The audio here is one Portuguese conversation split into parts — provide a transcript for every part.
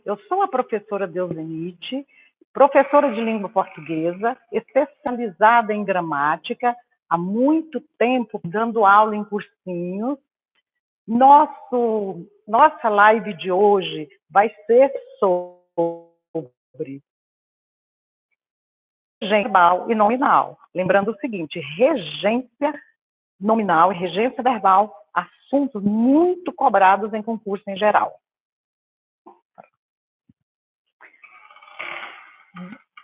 Eu sou a professora Deusenite, professora de língua portuguesa, especializada em gramática, há muito tempo dando aula em cursinhos. Nossa live de hoje vai ser sobre regência verbal e nominal. Lembrando o seguinte, regência nominal e regência verbal, assuntos muito cobrados em concurso em geral.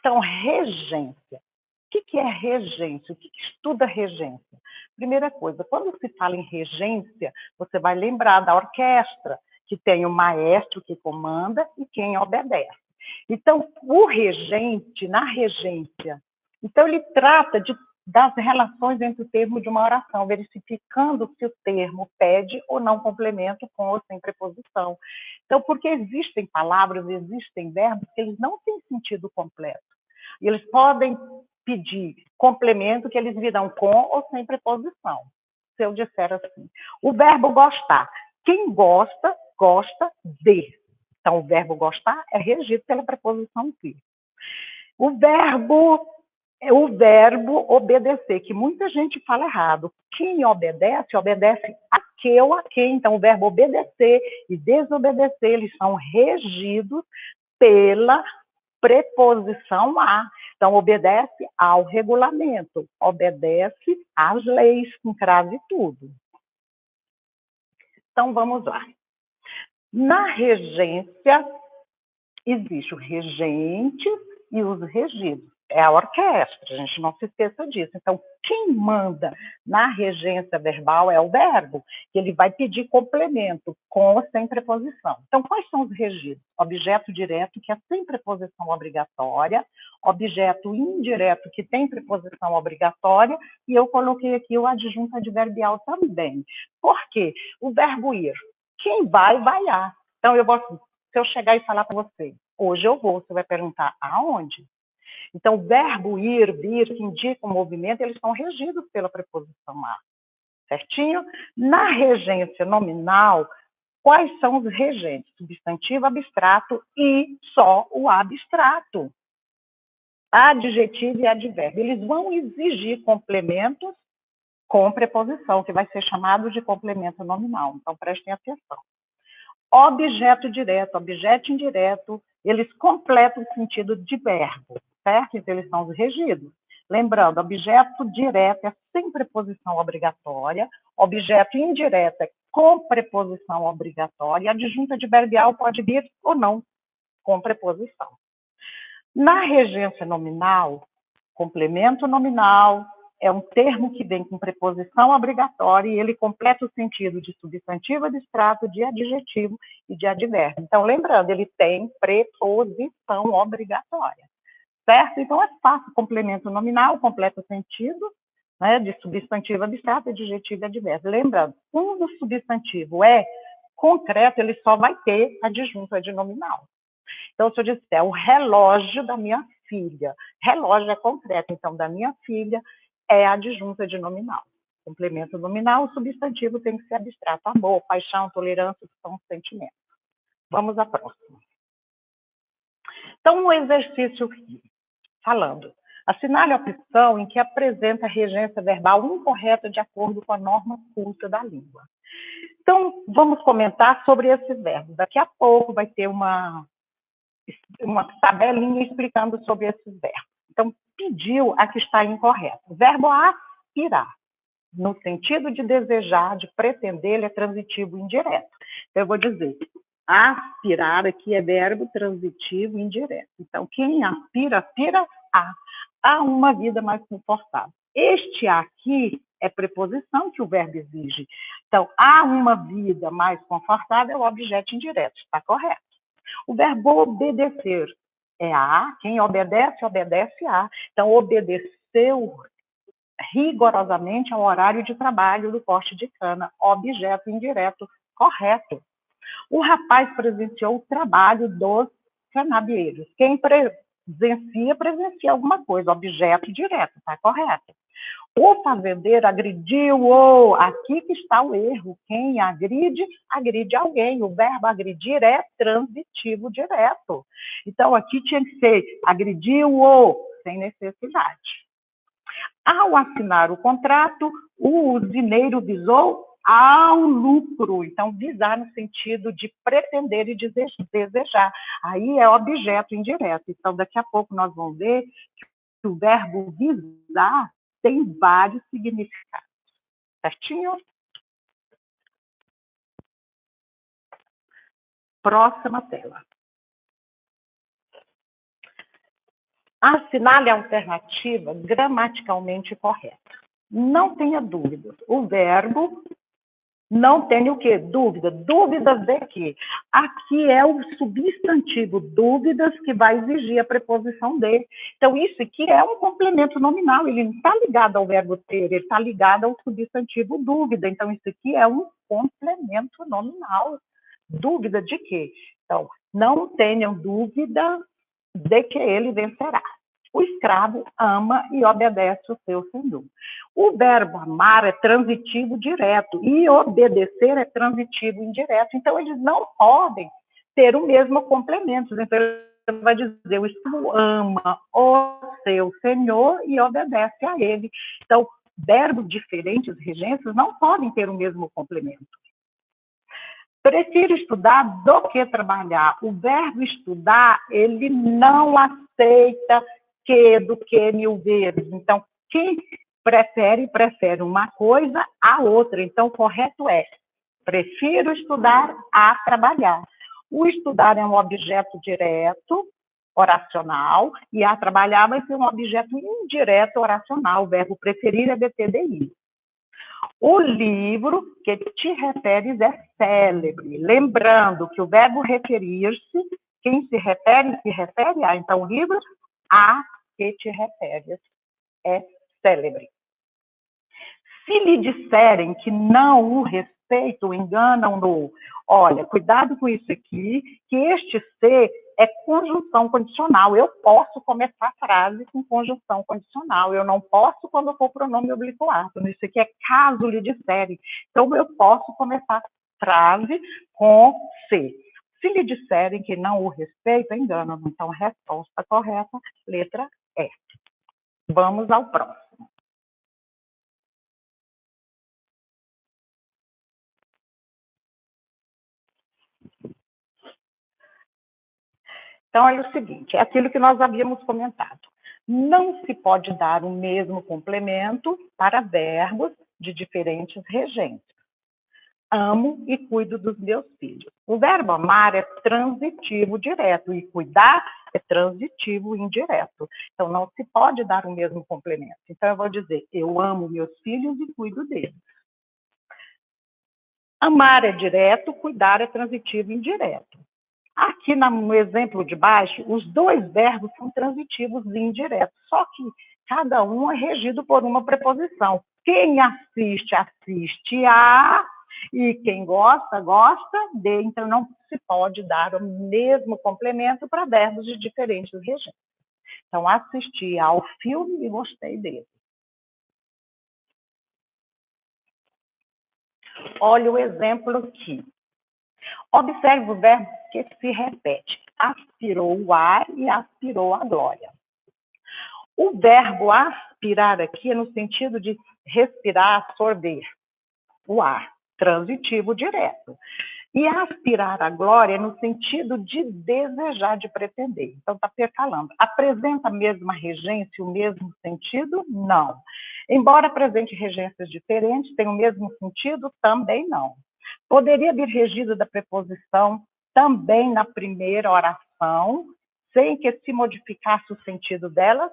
Então, regência. O que é regência? O que estuda regência? Primeira coisa, quando se fala em regência, você vai lembrar da orquestra, que tem o maestro que comanda e quem obedece. Então, o regente, na regência, então ele trata das relações entre o termo de uma oração, verificando se o termo pede ou não complemento com ou sem preposição. Então, porque existem palavras, existem verbos que eles não têm sentido completo. E eles podem pedir complemento que eles virão com ou sem preposição. Se eu disser assim, o verbo gostar. Quem gosta, gosta de. Então, o verbo gostar é regido pela preposição que. O verbo obedecer, que muita gente fala errado. Quem obedece, obedece a que ou a quem. Então, o verbo obedecer e desobedecer, eles são regidos pela preposição a. Então, obedece ao regulamento, obedece às leis, com cravo e tudo. Então, vamos lá. Na regência, existe o regente e os regidos. É a orquestra, a gente não se esqueça disso. Então, quem manda na regência verbal é o verbo, que ele vai pedir complemento com ou sem preposição. Então, quais são os regidos? Objeto direto, que é sem preposição obrigatória, objeto indireto, que tem preposição obrigatória, e eu coloquei aqui o adjunto adverbial também. Por quê? O verbo ir. Quem vai, vai a. Então, se eu chegar e falar para você, hoje eu vou, você vai perguntar aonde? Então, o verbo ir, vir, que indica o movimento, eles são regidos pela preposição a. Certinho? Na regência nominal, quais são os regentes? Substantivo, abstrato e só o abstrato. Adjetivo e advérbio. Eles vão exigir complementos com preposição, que vai ser chamado de complemento nominal. Então, prestem atenção. Objeto direto, objeto indireto, eles completam o sentido de verbo, certo? Então, eles são os regidos. Lembrando, objeto direto é sem preposição obrigatória, objeto indireto é com preposição obrigatória, adjunto adverbial pode vir ou não com preposição. Na regência nominal, complemento nominal é um termo que vem com preposição obrigatória e ele completa o sentido de substantivo, abstrato, de adjetivo e de advérbio. Então, lembrando, ele tem preposição obrigatória, certo? Então, é fácil, complemento nominal, completa o sentido, né, de substantivo, abstrato, adjetivo e advérbio. Lembrando, quando o substantivo é concreto, ele só vai ter adjunto adnominal. Então, se eu disser o relógio da minha filha, relógio é concreto, então, da minha filha é adjunto adnominal. Complemento nominal, o substantivo tem que ser abstrato. Amor, paixão, tolerância, são sentimentos. Vamos à próxima. Então, um exercício falando. Assinale a opção em que apresenta a regência verbal incorreta de acordo com a norma culta da língua. Então, vamos comentar sobre esses verbos. Daqui a pouco vai ter uma tabelinha explicando sobre esses verbos. Então, pediu a que está incorreta. O verbo aspirar, no sentido de desejar, de pretender, ele é transitivo indireto. Então, eu vou dizer, aspirar aqui é verbo transitivo indireto. Então, quem aspira, aspira a uma vida mais confortável. Este aqui é preposição que o verbo exige. Então, a uma vida mais confortável é o objeto indireto, está correto. O verbo obedecer é a, quem obedece, obedece a. Então, obedeceu rigorosamente ao horário de trabalho do corte de cana, objeto indireto, correto. O rapaz presenciou o trabalho dos canabieiros. Quem presencia alguma coisa, objeto direto, está correto. O fazendeiro agrediu-o. Aqui que está o erro. Quem agride, agride alguém. O verbo agredir é transitivo direto. Então, aqui tinha que ser agrediu-o, sem necessidade. Ao assinar o contrato, o usineiro visou ao lucro. Então, visar no sentido de pretender e desejar. Aí é objeto indireto. Então, daqui a pouco nós vamos ver que o verbo visar tem vários significados. Certinho? Próxima tela. Assinale a alternativa gramaticalmente correta. Não tenha dúvidas. O verbo não tem o quê? Dúvida. Dúvidas de quê? Aqui é o substantivo dúvidas que vai exigir a preposição de. Então, isso aqui é um complemento nominal. Ele não está ligado ao verbo ter, ele está ligado ao substantivo dúvida. Então, isso aqui é um complemento nominal. Dúvida de quê? Então, não tenham dúvida de que ele vencerá. O escravo ama e obedece o seu senhor. O verbo amar é transitivo direto e obedecer é transitivo indireto. Então, eles não podem ter o mesmo complemento. Então, ele vai dizer, o escravo ama o seu senhor e obedece a ele. Então, verbos diferentes, regências, não podem ter o mesmo complemento. Prefiro estudar do que trabalhar. O verbo estudar, ele não aceita que do que mil vezes. Então, quem prefere uma coisa à outra. Então, o correto é, prefiro estudar a trabalhar. O estudar é um objeto direto, oracional, e a trabalhar vai ser um objeto indireto, oracional. O verbo preferir é BTDI. O livro que te referes é célebre. Lembrando que o verbo referir-se, quem se refere a. Então, o livro a que te referes é célebre. Se lhe disserem que não o respeitam, enganam-no. Olha, cuidado com isso aqui, que este ser é conjunção condicional. Eu posso começar a frase com conjunção condicional. Eu não posso quando for pronome oblíquo átono. Isso aqui é caso lhe disserem. Então, eu posso começar a frase com se. Se lhe disserem que não o respeitam, enganam. Então, resposta correta, letra E. Vamos ao próximo. Então, é o seguinte, é aquilo que nós havíamos comentado. Não se pode dar o mesmo complemento para verbos de diferentes regências. Amo e cuido dos meus filhos. O verbo amar é transitivo direto e cuidar é transitivo indireto. Então, não se pode dar o mesmo complemento. Então, eu vou dizer, eu amo meus filhos e cuido deles. Amar é direto, cuidar é transitivo indireto. Aqui no exemplo de baixo, os dois verbos são transitivos e indiretos, só que cada um é regido por uma preposição. Quem assiste, assiste a, e quem gosta, gosta de. Então, não se pode dar o mesmo complemento para verbos de diferentes regências. Então, assisti ao filme e gostei dele. Olha o exemplo aqui. Observe o verbo que se repete. Aspirou o ar e aspirou a glória. O verbo aspirar aqui é no sentido de respirar, absorver o ar, transitivo direto. E aspirar a glória é no sentido de desejar, de pretender. Então, está falando, apresenta a mesma regência, o mesmo sentido? Não. Embora apresente regências diferentes, tem o mesmo sentido? Também não. Poderia vir regido da preposição também na primeira oração, sem que se modificasse o sentido dela?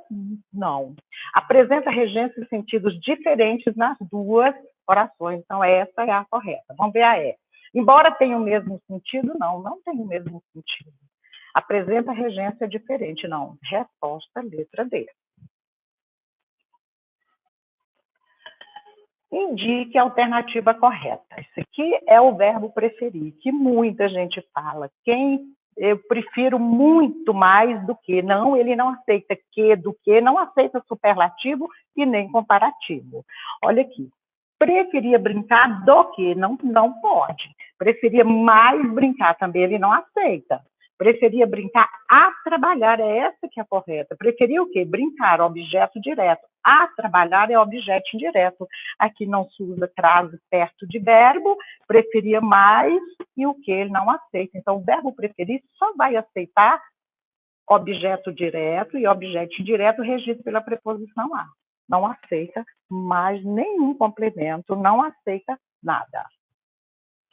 Não. Apresenta regências e sentidos diferentes nas duas orações. Então, essa é a correta. Vamos ver a E. Embora tenha o mesmo sentido, não tem o mesmo sentido. Apresenta regência diferente, não. Resposta, letra D. Indique a alternativa correta. Esse aqui é o verbo preferir, que muita gente fala. Quem eu prefiro muito mais do que. Não, ele não aceita que, do que, não aceita superlativo e nem comparativo. Olha aqui. Preferia brincar do que, não, não pode. Preferia mais brincar também, ele não aceita. Preferia brincar a trabalhar, é essa que é a correta. Preferia o quê? Brincar, objeto direto. A trabalhar é objeto indireto. Aqui não se usa crase perto de verbo, preferia mais e o que ele não aceita. Então, o verbo preferir só vai aceitar objeto direto e objeto indireto regido pela preposição a. Não aceita mais nenhum complemento, não aceita nada.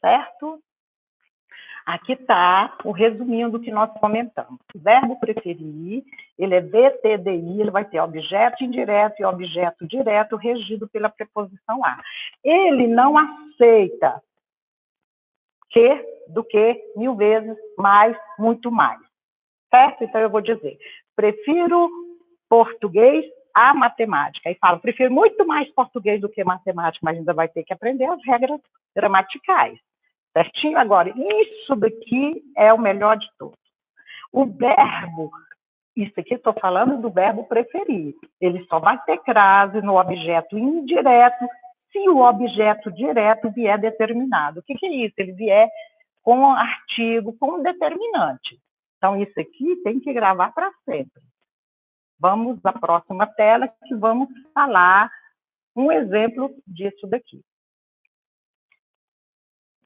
Certo? Aqui está o resuminho do que nós comentamos. O verbo preferir, ele é VTDI, ele vai ter objeto indireto e objeto direto regido pela preposição a. Ele não aceita que, do que, 1000 vezes, mais, muito mais. Certo? Então eu vou dizer, prefiro português a matemática. Aí falo, prefiro muito mais português do que matemática, mas ainda vai ter que aprender as regras gramaticais. Certinho? Agora, isso daqui é o melhor de tudo. O verbo, isso aqui estou falando do verbo preferir. Ele só vai ter crase no objeto indireto se o objeto direto vier determinado. O que é isso? Ele vier com artigo, com determinante. Então, isso aqui tem que gravar para sempre. Vamos à próxima tela, que vamos falar um exemplo disso daqui.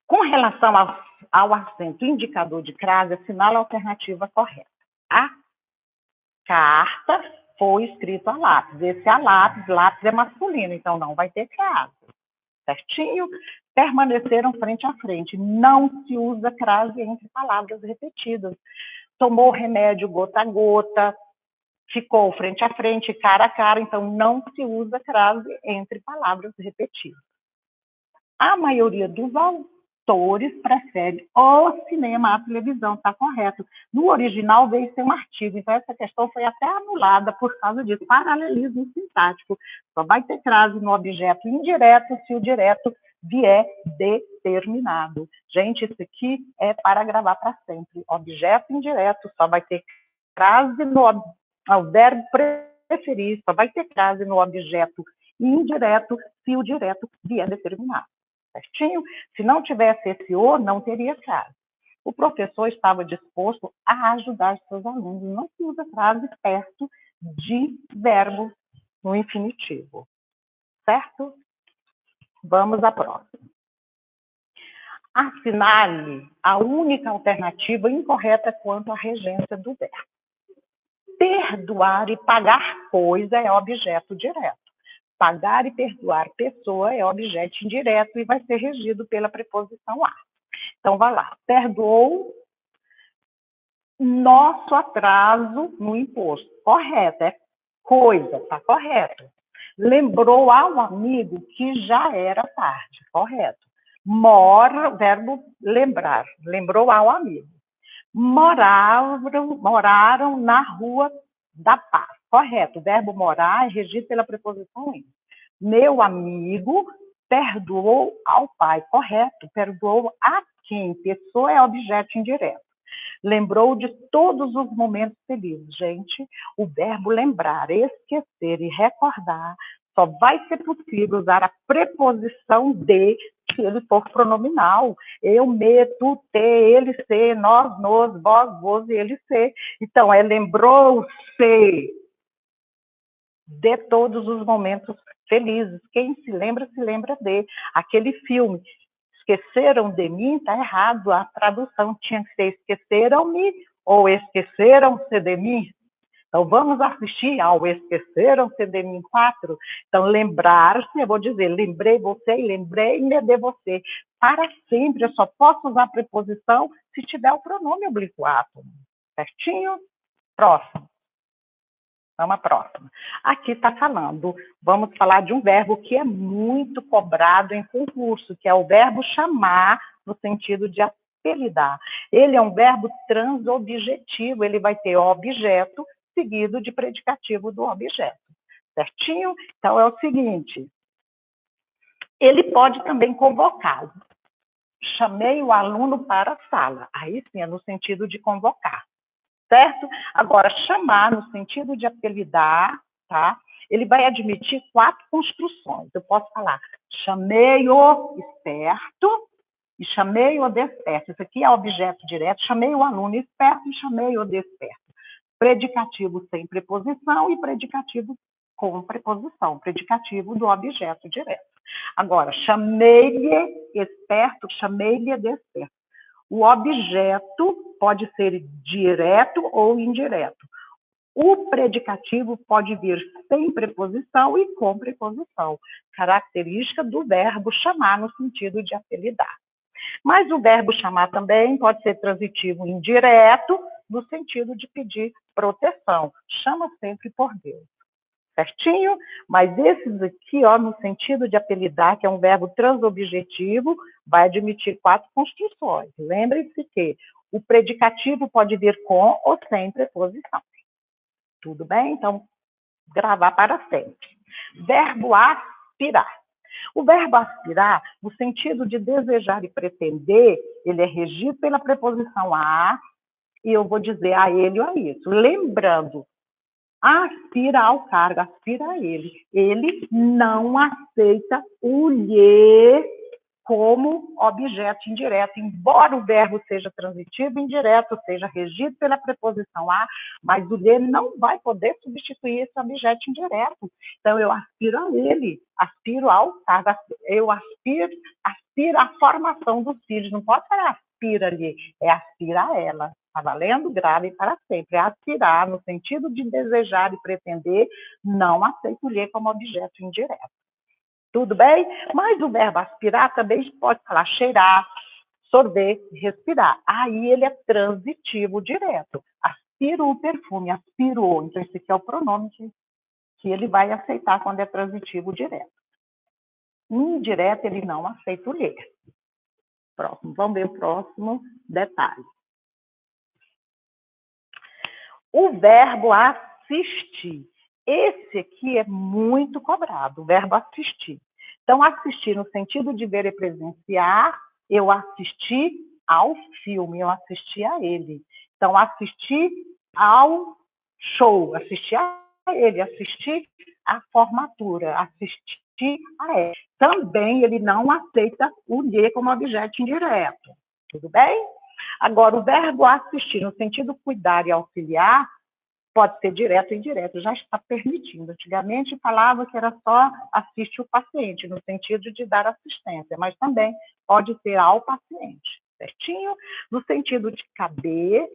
Com relação ao acento indicador de crase, assinale a alternativa correta. A carta foi escrita a lápis. Esse é a lápis, lápis é masculino, então não vai ter crase. Certinho? Permaneceram frente a frente. Não se usa crase entre palavras repetidas. Tomou remédio gota a gota, ficou frente a frente, cara a cara, então não se usa crase entre palavras repetidas. A maioria dos autores prefere o cinema à televisão, está correto. No original veio ser um artigo, então essa questão foi até anulada por causa disso. Paralelismo sintático. Só vai ter crase no objeto indireto se o direto vier determinado. Gente, isso aqui é para gravar para sempre. Objeto indireto só vai ter crase no verbo preferir, só vai ter crase no objeto indireto se o direto vier determinado. Certinho? Se não tivesse esse o, não teria crase. O professor estava disposto a ajudar seus alunos. Não se usa frase perto de verbo no infinitivo. Certo? Vamos à próxima. Assinale a única alternativa incorreta quanto à regência do verbo. Perdoar e pagar coisa é objeto direto. Pagar e perdoar pessoa é objeto indireto e vai ser regido pela preposição a. Então, vai lá. Perdoou nosso atraso no imposto. Correto, é coisa, está correto. Lembrou ao amigo que já era tarde. Correto. Mora, verbo lembrar. Lembrou ao amigo. Moraram na Rua da Paz. Correto. O verbo morar é regido pela preposição em. Meu amigo perdoou ao pai. Correto. Perdoou a quem? Pessoa é objeto indireto. Lembrou de todos os momentos felizes. Gente, o verbo lembrar, esquecer e recordar só vai ser possível usar a preposição de se ele for pronominal. Eu, me, tu, te, ele, se, nós, nos, vós, vos e ele, se. Então, lembrou-se de todos os momentos felizes. Quem se lembra de. Aquele filme, Esqueceram de Mim, está errado. A tradução tinha que ser Esqueceram-me ou Esqueceram-se de Mim. Então, vamos assistir ao Esqueceram-se de Mim 4. Então, lembrar-se, eu vou dizer, lembrei você e lembrei-me de você. Para sempre, eu só posso usar a preposição se tiver o pronome oblíquo átomo. Certinho? Próximo. Vamos à próxima. Aqui está falando, vamos falar de um verbo que é muito cobrado em concurso, que é o verbo chamar, no sentido de apelidar. Ele é um verbo transobjetivo, ele vai ter objeto seguido de predicativo do objeto. Certinho? Então, é o seguinte, ele pode também convocá-lo. chamei o aluno para a sala. Aí sim, é no sentido de convocar, certo? Agora, chamar no sentido de apelidar, tá? Ele vai admitir 4 construções. Eu posso falar, chamei o esperto e chamei o desperto. Isso aqui é objeto direto, chamei o aluno esperto e chamei o desperto. Predicativo sem preposição e predicativo com preposição, predicativo do objeto direto. Agora, chamei-lhe esperto, chamei-lhe desperto. O objeto pode ser direto ou indireto. O predicativo pode vir sem preposição e com preposição, característica do verbo chamar no sentido de apelidar. Mas o verbo chamar também pode ser transitivo indireto, no sentido de pedir proteção. Chama sempre por Deus. Certinho? Mas esses aqui, ó, no sentido de apelidar, que é um verbo transobjetivo, vai admitir 4 construções. Lembre-se que o predicativo pode vir com ou sem preposição. Tudo bem? Então, gravar para sempre. Verbo aspirar. O verbo aspirar, no sentido de desejar e pretender, ele é regido pela preposição a, e eu vou dizer a ele ou a isso. Lembrando, aspira ao cargo, aspira a ele. Ele não aceita o lhe como objeto indireto, embora o verbo seja transitivo, indireto, seja regido pela preposição a, mas o lhe não vai poder substituir esse objeto indireto. Então, eu aspiro a ele, aspiro ao cargo, eu aspiro à formação dos filhos, não pode ser aspira-lhe, é aspira a ela. Está valendo? Grave para sempre. É aspirar, no sentido de desejar e pretender, não aceito o lhe como objeto indireto. Tudo bem? Mas o verbo aspirar também pode falar cheirar, sorver, respirar. Aí ele é transitivo direto. Aspiro o perfume, aspiro. Então, esse aqui é o pronome que ele vai aceitar quando é transitivo direto. Indireto, ele não aceita o lhe. Próximo. Vamos ver o próximo detalhe. O verbo assistir. Esse aqui é muito cobrado, o verbo assistir. Então, assistir no sentido de ver e presenciar, eu assisti ao filme, eu assisti a ele. Então, assistir ao show, assistir a ele, assistir à formatura, assistir a ele. Também ele não aceita o lhe como objeto indireto. Tudo bem? Agora, o verbo assistir, no sentido cuidar e auxiliar, pode ser direto ou indireto, já está permitindo. Antigamente falava que era só assistir o paciente, no sentido de dar assistência, mas também pode ser ao paciente, certinho? No sentido de caber,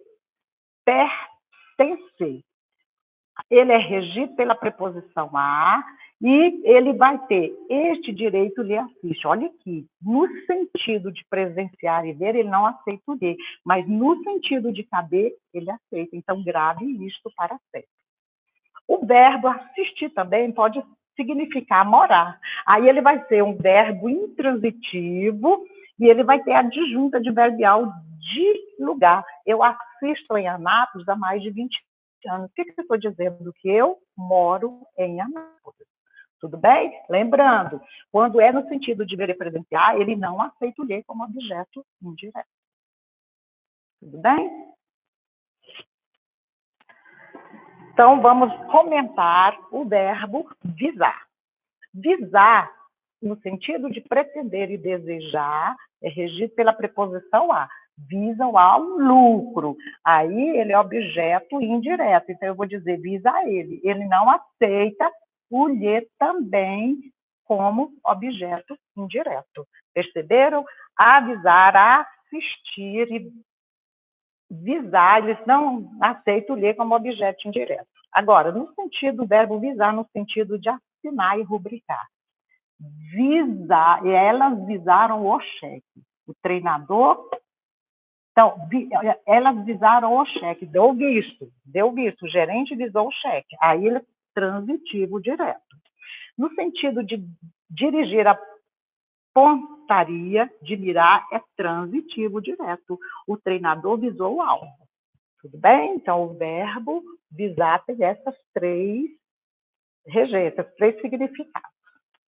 pertencer. Ele é regido pela preposição a e ele vai ter este direito lhe assiste. Olha aqui, no sentido de presenciar e ver, ele não aceita o lhe, mas no sentido de caber, ele aceita. Então, grave isto para sempre. O verbo assistir também pode significar morar. Aí ele vai ser um verbo intransitivo e ele vai ter a adjunta adverbial de lugar. Eu assisto em Anápolis há mais de 20 anos. O que eu estou dizendo? Que eu moro em Anápolis. Tudo bem? Lembrando, quando é no sentido de ver e presenciar, ele não aceita o lhe como objeto indireto. Tudo bem? Então, vamos comentar o verbo visar. Visar, no sentido de pretender e desejar, é regido pela preposição a. Visam ao lucro. Aí ele é objeto indireto. Então, eu vou dizer visa a ele. Ele não aceita o lhe também como objeto indireto. Perceberam? Avisar, assistir e visar, eles não aceitam o lhe como objeto indireto. Agora, no sentido, o verbo visar, no sentido de assinar e rubricar. Visar, elas visaram o cheque. O treinador, então, elas visaram o cheque, deu visto, o gerente visou o cheque. Aí ele é transitivo direto. No sentido de dirigir a pontaria, de mirar, é transitivo direto. O treinador visou o alvo. Tudo bem? Então, o verbo visar tem essas 3 regências, 3 significados.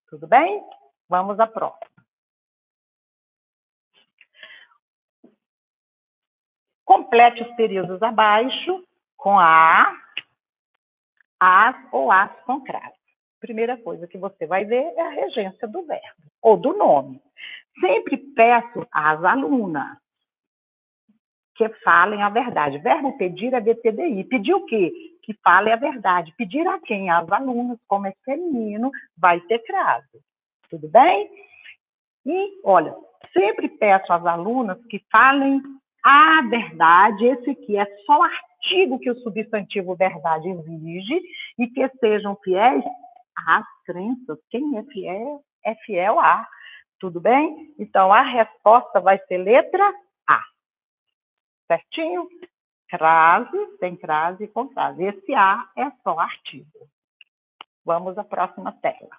Tudo bem? Vamos à próxima. Complete os períodos abaixo com a, as ou as com crase. Primeira coisa que você vai ver é a regência do verbo ou do nome. Sempre peço às alunas que falem a verdade. Verbo pedir é VPDI. Pedir o quê? Que falem a verdade. Pedir a quem? Às alunas, como é feminino, vai ter crase. Tudo bem? E, olha, sempre peço às alunas que falem a verdade. Esse aqui é só o artigo que o substantivo verdade exige e que sejam fiéis às crenças. Quem é fiel a. Tudo bem? Então, a resposta vai ser letra A. Certinho? Crase, tem crase e com crase. Esse A é só artigo. Vamos à próxima tela.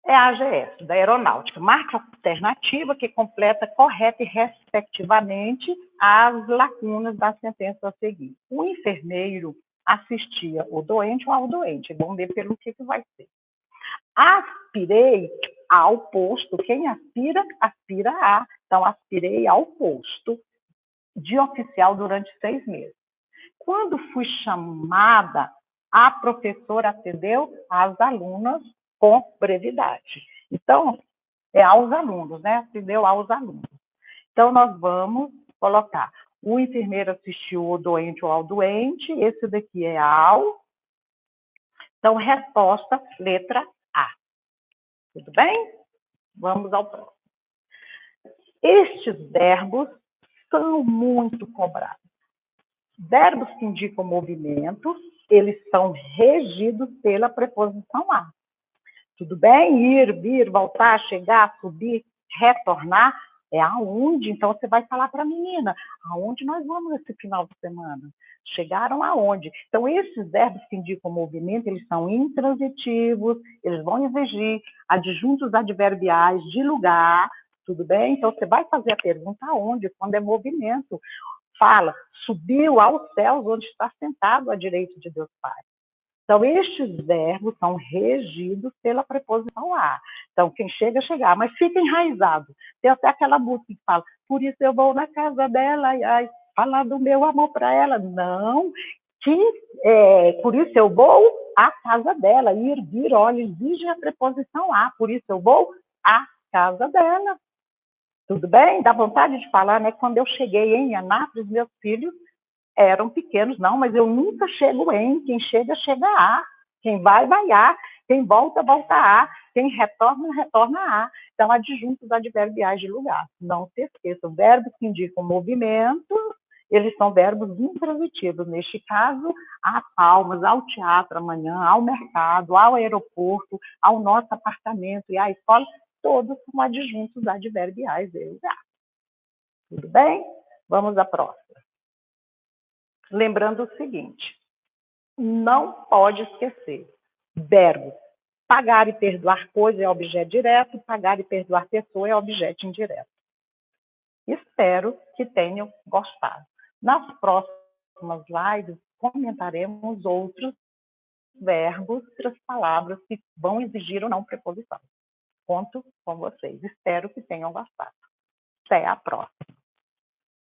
É a AGS, da Aeronáutica. Marca alternativa que completa correta e respectivamente as lacunas das sentenças a seguir. O enfermeiro assistia o doente ou ao doente. Vamos ver pelo que vai ser. Aspirei ao posto. Quem aspira, aspira a. Então, aspirei ao posto de oficial durante 6 meses. Quando fui chamada, a professora atendeu as alunas com brevidade. Então, é aos alunos, né? Atendeu aos alunos. Então, nós vamos colocar o enfermeiro assistiu ao doente ou ao doente. Esse daqui é ao. Então, resposta, letra A. Tudo bem? Vamos ao próximo. Estes verbos são muito cobrados. Verbos que indicam movimento, eles são regidos pela preposição a. Tudo bem? Ir, vir, voltar, chegar, subir, retornar, é aonde. Então, você vai falar para a menina, aonde nós vamos esse final de semana? Chegaram aonde? Então, esses verbos que indicam movimento, eles são intransitivos, eles vão exigir adjuntos adverbiais de lugar, tudo bem? Então, você vai fazer a pergunta aonde, quando é movimento. Fala, subiu aos céus onde está sentado à direita de Deus Pai. Então, estes verbos são regidos pela preposição a. Então, quem chega, chegar, mas fica enraizado. Tem até aquela música que fala, por isso eu vou na casa dela, ai, falar do meu amor para ela. Não, por isso eu vou à casa dela. Ir, vir, olha, exige a preposição a. Por isso eu vou à casa dela. Tudo bem? Dá vontade de falar, né? Quando eu cheguei em Anápolis, meus filhos eram pequenos. Não, mas eu nunca chego em. Quem chega, chega a. Quem vai, vai a. Quem volta, volta a. Quem retorna, retorna a. Então, adjuntos adverbiais de lugar. Não se esqueçam. Verbos que indicam movimento, eles são verbos intransitivos. Neste caso, às palmas, ao teatro amanhã, ao mercado, ao aeroporto, ao nosso apartamento e à escola. Todos são adjuntos adverbiais de lugar. Tudo bem? Vamos à próxima. Lembrando o seguinte, não pode esquecer, verbo pagar e perdoar coisa é objeto direto, pagar e perdoar pessoa é objeto indireto. Espero que tenham gostado. Nas próximas lives, comentaremos outros verbos, outras palavras que vão exigir ou não preposição. Conto com vocês. Espero que tenham gostado. Até a próxima.